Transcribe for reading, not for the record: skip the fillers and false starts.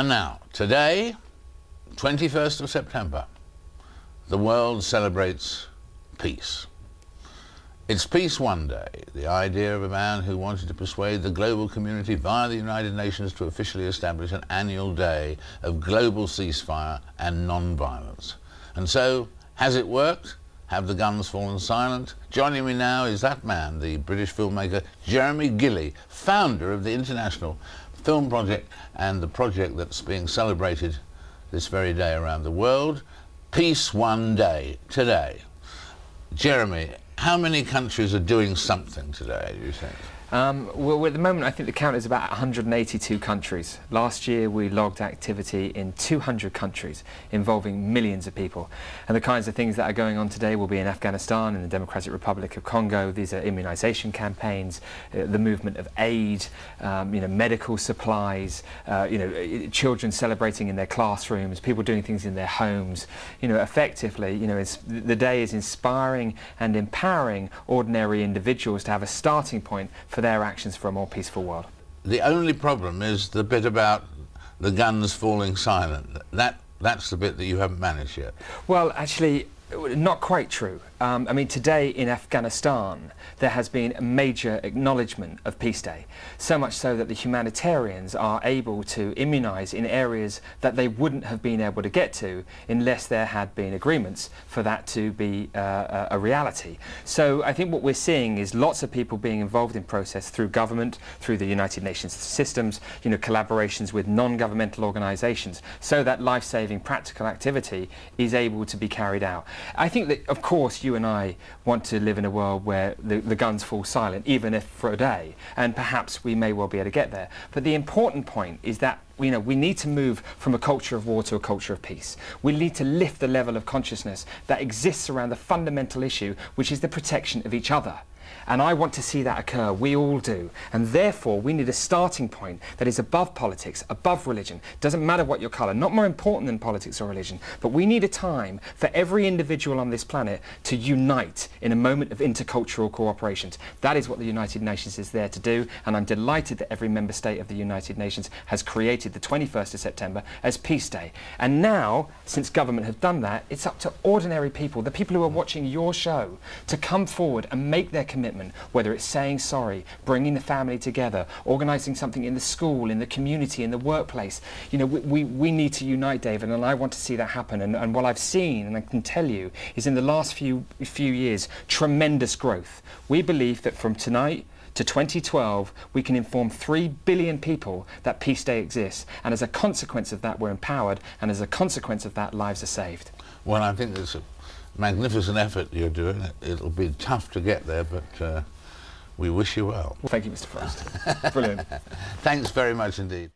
And now, today, 21st of September, the world celebrates peace. It's Peace One Day, the idea of a man who wanted to persuade the global community via the United Nations to officially establish an annual day of global ceasefire and non-violence. And so, has it worked? Have the guns fallen silent? Joining me now is that man, the British filmmaker Jeremy Gilley, founder of the International Film Project and the project that's being celebrated this very day around the world, Peace One Day, today. Jeremy, how many countries are doing something today, do you think? Well, at the moment, I think the count is about 182 countries. Last year, we logged activity in 200 countries, involving millions of people. And the kinds of things that are going on today will be in Afghanistan, in the Democratic Republic of Congo. These are immunization campaigns, the movement of aid, medical supplies, children celebrating in their classrooms, people doing things in their homes. Effectively, the day is inspiring and empowering ordinary individuals to have a starting point for their actions for a more peaceful world. The only problem is the bit about the guns falling silent. That's the bit that you haven't managed yet. Well, actually, not quite true. Today in Afghanistan, there has been a major acknowledgement of Peace Day, so much so that the humanitarians are able to immunize in areas that they wouldn't have been able to get to unless there had been agreements for that to be a reality. So I think what we're seeing is lots of people being involved in process through government, through the United Nations systems, collaborations with non-governmental organizations, so that life-saving practical activity is able to be carried out. I think that, of course, you and I want to live in a world where the guns fall silent, even if for a day, and perhaps we may well be able to get there. But the important point is that we need to move from a culture of war to a culture of peace. We need to lift the level of consciousness that exists around the fundamental issue, which is the protection of each other. And I want to see that occur. We all do. And therefore, we need a starting point that is above politics, above religion. Doesn't matter what your colour, not more important than politics or religion. But we need a time for every individual on this planet to unite in a moment of intercultural cooperation. That is what the United Nations is there to do. And I'm delighted that every member state of the United Nations has created the 21st of September as Peace Day. And now, since government have done that, it's up to ordinary people, the people who are watching your show, to come forward and make their commitment, whether it's saying sorry, bringing the family together, organising something in the school, in the community, in the workplace. We need to unite, David, and I want to see that happen. And what I've seen, and I can tell you, is in the last few years, tremendous growth. We believe that from tonight to 2012, we can inform 3 billion people that Peace Day exists, and as a consequence of that, we're empowered, and as a consequence of that, lives are saved. Well, I think it's a magnificent effort you're doing. It'll be tough to get there, but we wish you well. Thank you, Mr. Frost. Brilliant. Thanks very much indeed.